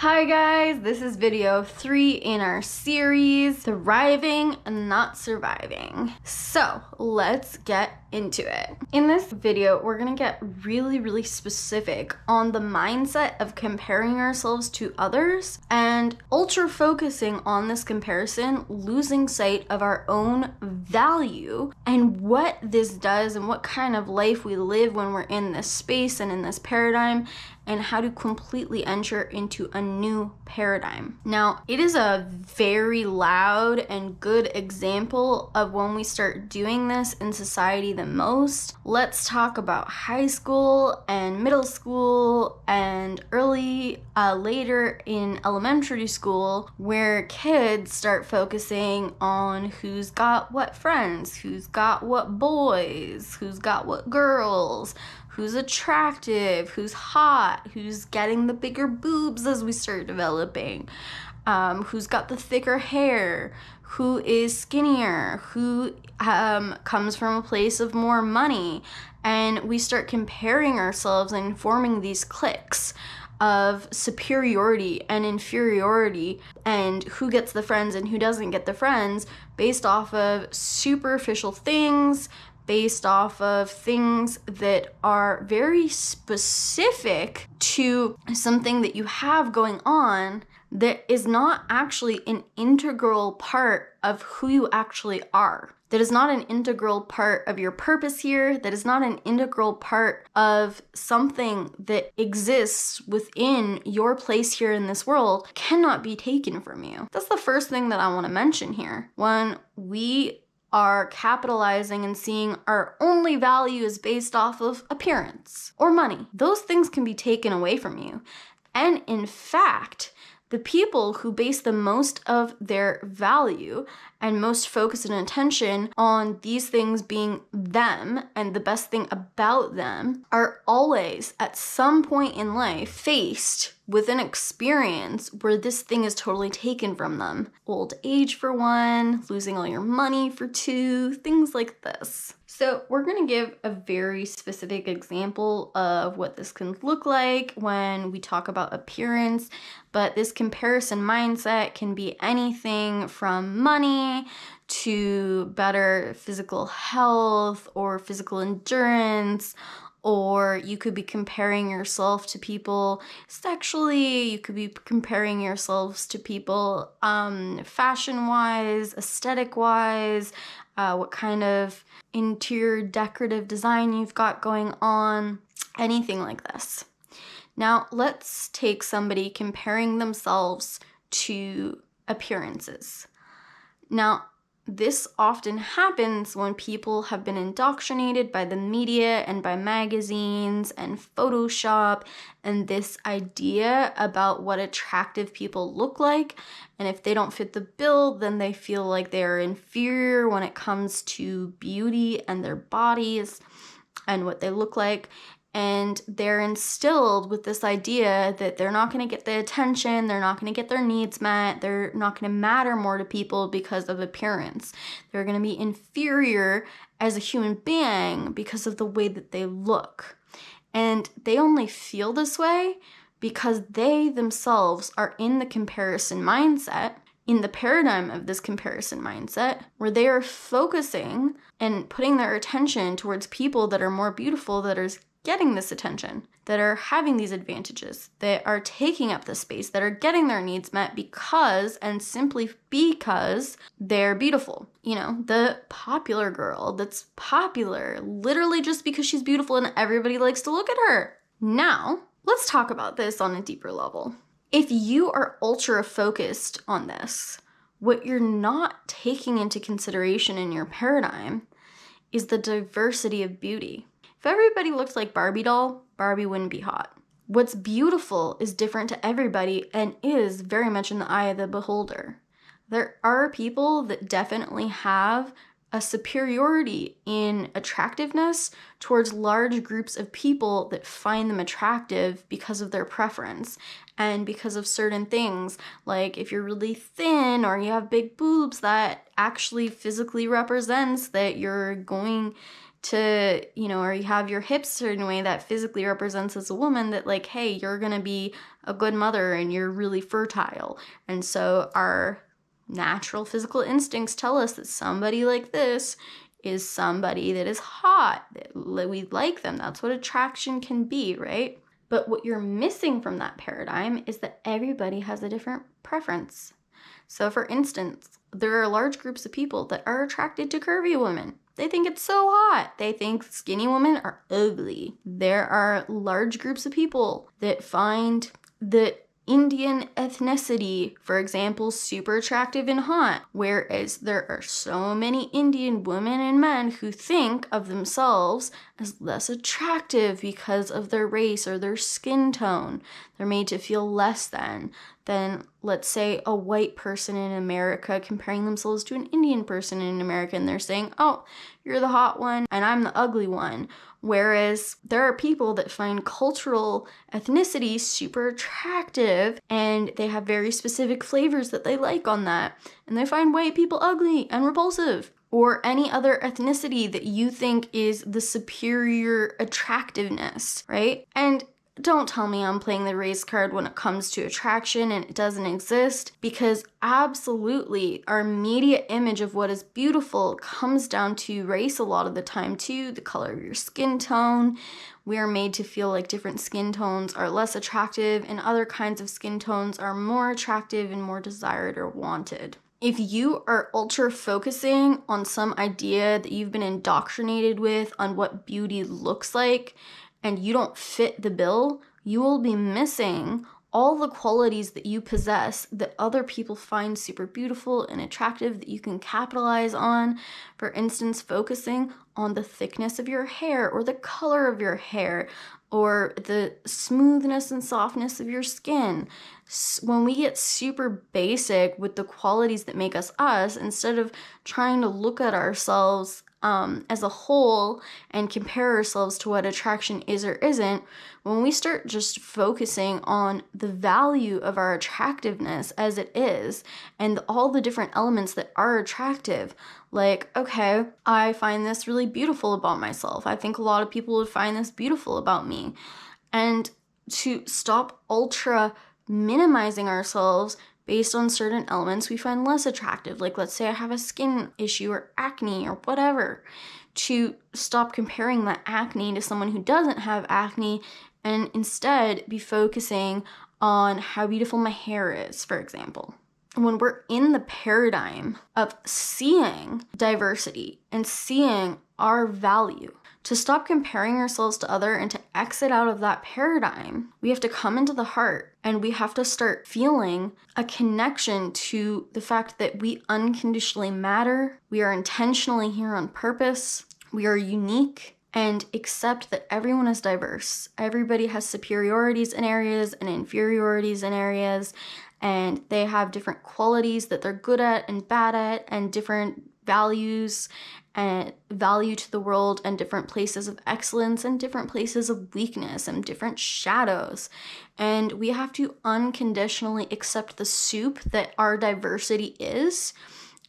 Hi guys, this is video 3 in our series, Thriving, Not Surviving. So let's get into it. In this video, we're gonna get really specific on the mindset of comparing ourselves to others and ultra focusing on this comparison, losing sight of our own value and what this does and what kind of life we live when we're in this space and in this paradigm, and how to completely enter into a new paradigm. Now, it is a very loud and good example of when we start doing this in society the most. Let's talk about high school and middle school and later in elementary school, where kids start focusing on who's got what friends, who's got what boys, who's got what girls, who's attractive, who's hot, who's getting the bigger boobs as we start developing, who's got the thicker hair, who is skinnier, who comes from a place of more money. And we start comparing ourselves and forming these cliques of superiority and inferiority and who gets the friends and who doesn't get the friends based off of superficial things, based off of things that are very specific to something that you have going on that is not actually an integral part of who you actually are. That is not an integral part of your purpose here. That is not an integral part of something that exists within your place here in this world, cannot be taken from you. That's the first thing that I want to mention here. When we are capitalizing and seeing our only value is based off of appearance or money, those things can be taken away from you. And in fact, the people who base the most of their value and most focus and attention on these things being them and the best thing about them are always at some point in life faced with an experience where this thing is totally taken from them. Old age for one, losing all your money for two, things like this. So we're gonna give a very specific example of what this can look like when we talk about appearance, but this comparison mindset can be anything from money to better physical health or physical endurance, or you could be comparing yourself to people sexually, you could be comparing yourselves to people fashion-wise, aesthetic-wise, what kind of interior decorative design you've got going on, anything like this. Now, let's take somebody comparing themselves to appearances. Now, this often happens when people have been indoctrinated by the media and by magazines and Photoshop and this idea about what attractive people look like. And if they don't fit the bill, then they feel like they're inferior when it comes to beauty and their bodies and what they look like. And they're instilled with this idea that they're not going to get the attention, they're not going to get their needs met, they're not going to matter more to people because of appearance. They're going to be inferior as a human being because of the way that they look. And they only feel this way because they themselves are in the comparison mindset, in the paradigm of this comparison mindset, where they are focusing and putting their attention towards people that are more beautiful, that are getting this attention, that are having these advantages, that are taking up the space, that are getting their needs met because and simply because they're beautiful. You know, the popular girl that's popular literally just because she's beautiful and everybody likes to look at her. Now, let's talk about this on a deeper level. If you are ultra focused on this, what you're not taking into consideration in your paradigm is the diversity of beauty. If everybody looked like Barbie doll, Barbie wouldn't be hot. What's beautiful is different to everybody and is very much in the eye of the beholder. There are people that definitely have a superiority in attractiveness towards large groups of people that find them attractive because of their preference and because of certain things. Like if you're really thin or you have big boobs, that actually physically represents that you're going to, or you have your hips a certain way that physically represents as a woman that like, hey, you're gonna be a good mother and you're really fertile. And so our natural physical instincts tell us that somebody like this is somebody that is hot, that we like them. That's what attraction can be, right? But what you're missing from that paradigm is that everybody has a different preference. So for instance, there are large groups of people that are attracted to curvy women. They think it's so hot. They think skinny women are ugly. There are large groups of people that find the Indian ethnicity, for example, super attractive and hot, whereas there are so many Indian women and men who think of themselves as less attractive because of their race or their skin tone. They're made to feel less than let's say, a white person in America comparing themselves to an Indian person in America, and they're saying, oh, you're the hot one and I'm the ugly one. Whereas there are people that find cultural ethnicity super attractive and they have very specific flavors that they like on that, and they find white people ugly and repulsive. Or any other ethnicity that you think is the superior attractiveness, right? And don't tell me I'm playing the race card when it comes to attraction and it doesn't exist, because absolutely our media image of what is beautiful comes down to race a lot of the time too, the color of your skin tone. We are made to feel like different skin tones are less attractive and other kinds of skin tones are more attractive and more desired or wanted. If you are ultra focusing on some idea that you've been indoctrinated with on what beauty looks like, and you don't fit the bill, you will be missing all the qualities that you possess that other people find super beautiful and attractive that you can capitalize on. For instance, focusing on the thickness of your hair or the color of your hair or the smoothness and softness of your skin. When we get super basic with the qualities that make us us, instead of trying to look at ourselves as a whole and compare ourselves to what attraction is or isn't, when we start just focusing on the value of our attractiveness as it is and all the different elements that are attractive, like, okay, I find this really beautiful about myself. I think a lot of people would find this beautiful about me. And to stop ultra minimizing ourselves based on certain elements we find less attractive. Like, let's say I have a skin issue or acne or whatever. To stop comparing that acne to someone who doesn't have acne and instead be focusing on how beautiful my hair is, for example. When we're in the paradigm of seeing diversity and seeing our value, to stop comparing ourselves to other and to exit out of that paradigm, we have to come into the heart and we have to start feeling a connection to the fact that we unconditionally matter, we are intentionally here on purpose, we are unique, and accept that everyone is diverse. Everybody has superiorities in areas and inferiorities in areas, and they have different qualities that they're good at and bad at, and different values and value to the world, and different places of excellence and different places of weakness and different shadows. And we have to unconditionally accept the soup that our diversity is,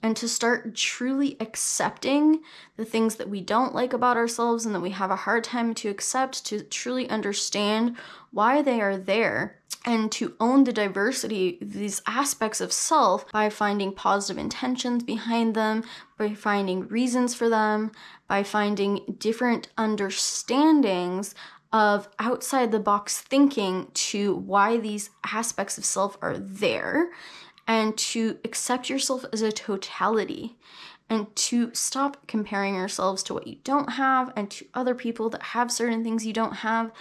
and to start truly accepting the things that we don't like about ourselves and that we have a hard time to accept, to truly understand why they are there, and to own the diversity, these aspects of self, by finding positive intentions behind them, by finding reasons for them, by finding different understandings of outside the box thinking to why these aspects of self are there, and to accept yourself as a totality, and to stop comparing yourselves to what you don't have and to other people that have certain things you don't have,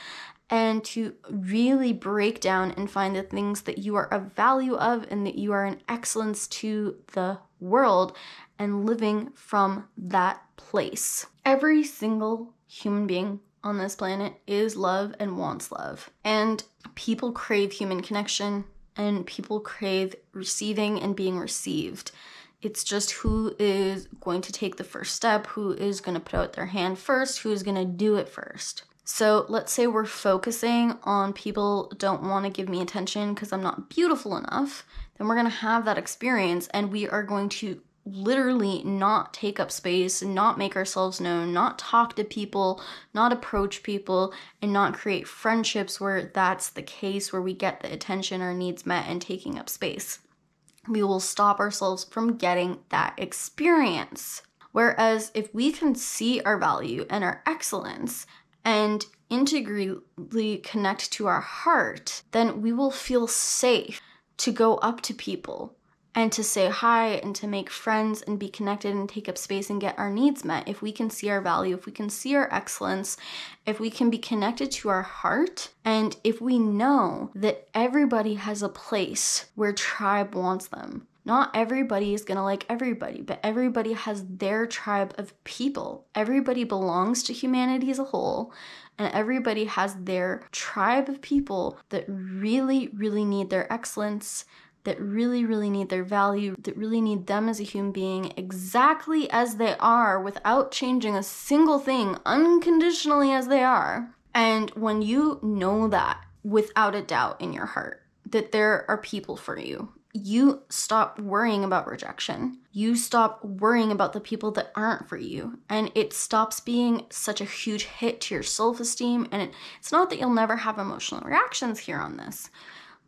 and to really break down and find the things that you are of value of and that you are an excellence to the world, and living from that place. Every single human being on this planet is love and wants love. And people crave human connection, and people crave receiving and being received. It's just who is going to take the first step, who is going to put out their hand first, who is going to do it first. So let's say we're focusing on people don't want to give me attention because I'm not beautiful enough, then we're going to have that experience and we are going to literally not take up space, not make ourselves known, not talk to people, not approach people, and not create friendships where that's the case, where we get the attention, our needs met, and taking up space. We will stop ourselves from getting that experience. Whereas if we can see our value and our excellence and integrally connect to our heart, then we will feel safe to go up to people and to say hi and to make friends and be connected and take up space and get our needs met. If we can see our value, if we can see our excellence, if we can be connected to our heart, and if we know that everybody has a place where tribe wants them. Not everybody is gonna like everybody, but everybody has their tribe of people. Everybody belongs to humanity as a whole, and everybody has their tribe of people that really, really need their excellence, that really, really need their value, that really need them as a human being exactly as they are without changing a single thing, unconditionally as they are. And when you know that without a doubt in your heart, that there are people for you, you stop worrying about rejection. You stop worrying about the people that aren't for you. And it stops being such a huge hit to your self-esteem. And it's not that you'll never have emotional reactions here on this.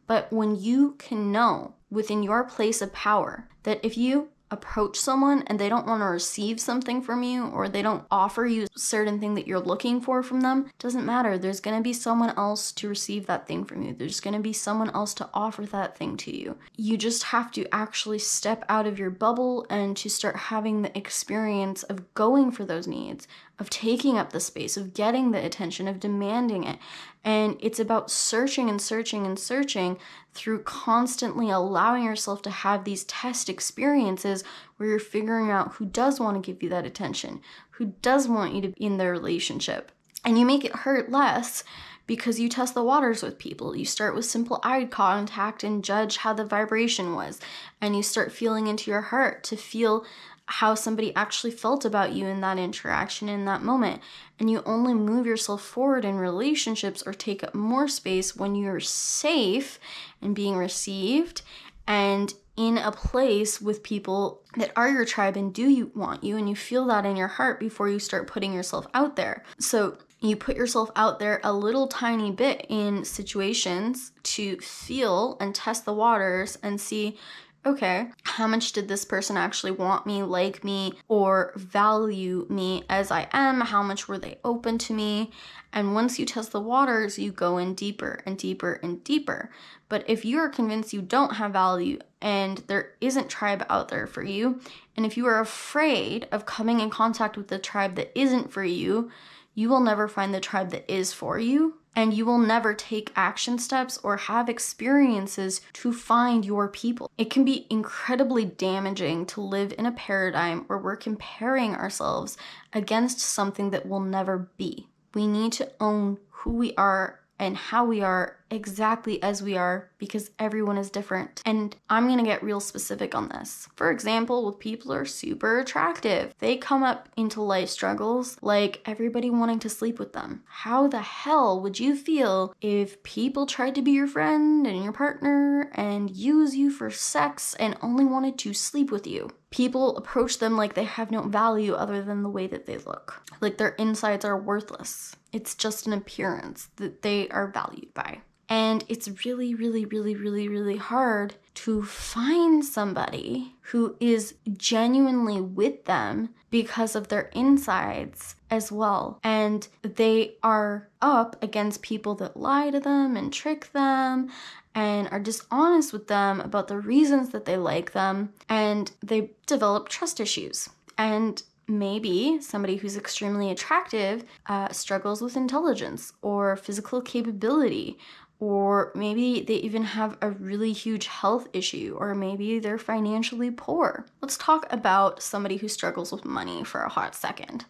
But when you can know within your place of power that if you approach someone and they don't want to receive something from you, or they don't offer you a certain thing that you're looking for from them, it doesn't matter. There's going to be someone else to receive that thing from you. There's going to be someone else to offer that thing to you. You just have to actually step out of your bubble and to start having the experience of going for those needs, of taking up the space, of getting the attention, of demanding it. And it's about searching and searching and searching through constantly allowing yourself to have these test experiences where you're figuring out who does want to give you that attention, who does want you to be in their relationship. And you make it hurt less because you test the waters with people. You start with simple eye contact and judge how the vibration was. And you start feeling into your heart to feel how somebody actually felt about you in that interaction, in that moment. And you only move yourself forward in relationships or take up more space when you're safe and being received and in a place with people that are your tribe and do want you, and you feel that in your heart before you start putting yourself out there. So you put yourself out there a little tiny bit in situations to feel and test the waters and see, okay, how much did this person actually want me, like me, or value me as I am? How much were they open to me? And once you test the waters, you go in deeper and deeper and deeper. But if you're convinced you don't have value and there isn't tribe out there for you, and if you are afraid of coming in contact with the tribe that isn't for you, you will never find the tribe that is for you. And you will never take action steps or have experiences to find your people. It can be incredibly damaging to live in a paradigm where we're comparing ourselves against something that will never be. We need to own who we are and how we are exactly as we are, because everyone is different. And I'm going to get real specific on this. For example, with people who are super attractive, they come up into life struggles like everybody wanting to sleep with them. How the hell would you feel if people tried to be your friend and your partner and use you for sex and only wanted to sleep with you? People approach them like they have no value other than the way that they look. Like their insides are worthless. It's just an appearance that they are valued by. And it's really, really, really, really, really hard to find somebody who is genuinely with them because of their insides as well. And they are up against people that lie to them and trick them and are dishonest with them about the reasons that they like them. And they develop trust issues. And maybe somebody who's extremely attractive struggles with intelligence or physical capability, or maybe they even have a really huge health issue, or maybe they're financially poor. Let's talk about somebody who struggles with money for a hot second.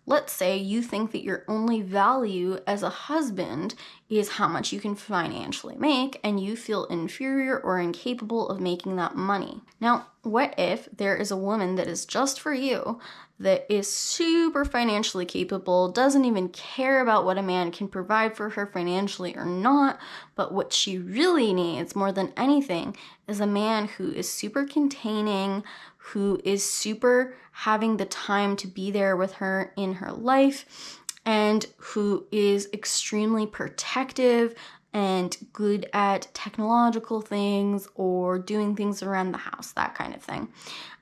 Let's say you think that your only value as a husband is how much you can financially make, and you feel inferior or incapable of making that money. Now, what if there is a woman that is just for you, that is super financially capable, doesn't even care about what a man can provide for her financially or not, but what she really needs more than anything is a man who is super containing, who is super having the time to be there with her in her life, and who is extremely protective and good at technological things or doing things around the house, that kind of thing.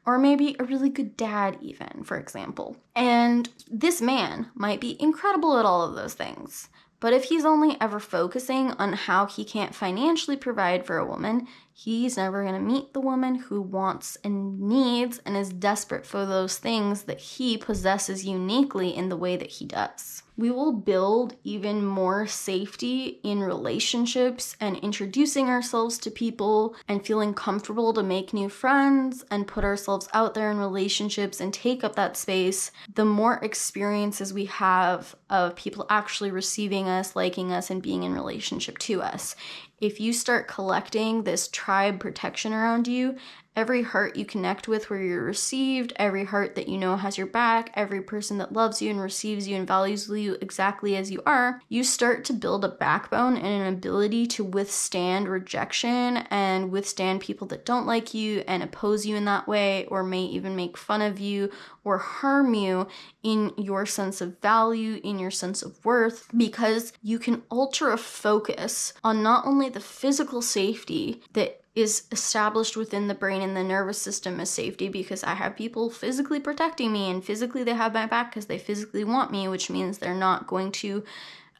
Or maybe a really good dad even, for example. And this man might be incredible at all of those things. But if he's only ever focusing on how he can't financially provide for a woman, he's never going to meet the woman who wants and needs and is desperate for those things that he possesses uniquely in the way that he does. We will build even more safety in relationships and introducing ourselves to people and feeling comfortable to make new friends and put ourselves out there in relationships and take up that space. The more experiences we have of people actually receiving us, liking us, and being in relationship to us. If you start collecting this tribe protection around you, every heart you connect with where you're received, every heart that you know has your back, every person that loves you and receives you and values you exactly as you are, you start to build a backbone and an ability to withstand rejection and withstand people that don't like you and oppose you in that way, or may even make fun of you or harm you in your sense of value, in your sense of worth, because you can ultra focus on not only the physical safety that is established within the brain and the nervous system as safety, because I have people physically protecting me and physically they have my back because they physically want me, which means they're not going to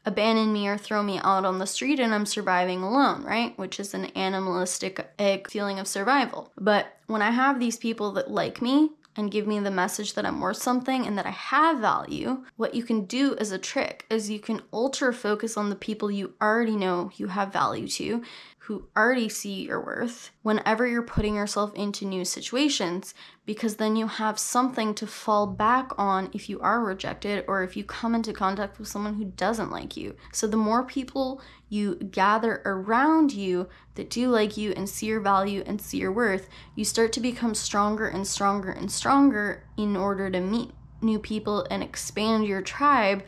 abandon me or throw me out on the street and I'm surviving alone, right? Which is an animalistic feeling of survival. But when I have these people that like me and give me the message that I'm worth something and that I have value, what you can do as a trick is you can ultra focus on the people you already know you have value to, who already see your worth whenever you're putting yourself into new situations, because then you have something to fall back on if you are rejected or if you come into contact with someone who doesn't like you. So the more people you gather around you that do like you and see your value and see your worth, you start to become stronger and stronger and stronger in order to meet new people and expand your tribe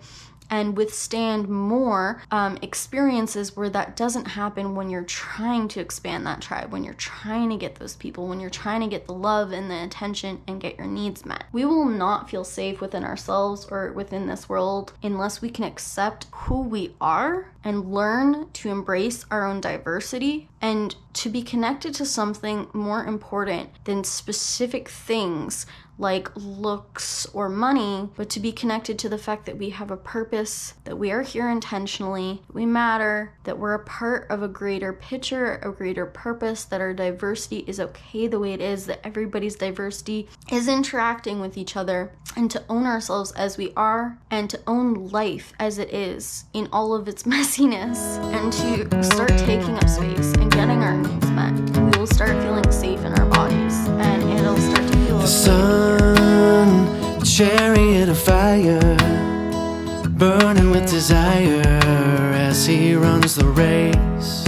and withstand more experiences where that doesn't happen when you're trying to expand that tribe, when you're trying to get those people, when you're trying to get the love and the attention and get your needs met. We will not feel safe within ourselves or within this world unless we can accept who we are and learn to embrace our own diversity and to be connected to something more important than specific things like looks or money, but to be connected to the fact that we have a purpose, that we are here intentionally, we matter, that we're a part of a greater picture, a greater purpose, that our diversity is okay the way it is, that everybody's diversity is interacting with each other, and to own ourselves as we are, and to own life as it is in all of its messiness, and to start taking up space and getting our needs met. We will start feeling safe in our bodies, and it'll start to feel the sun, a chariot of fire, burning with desire as he runs the race.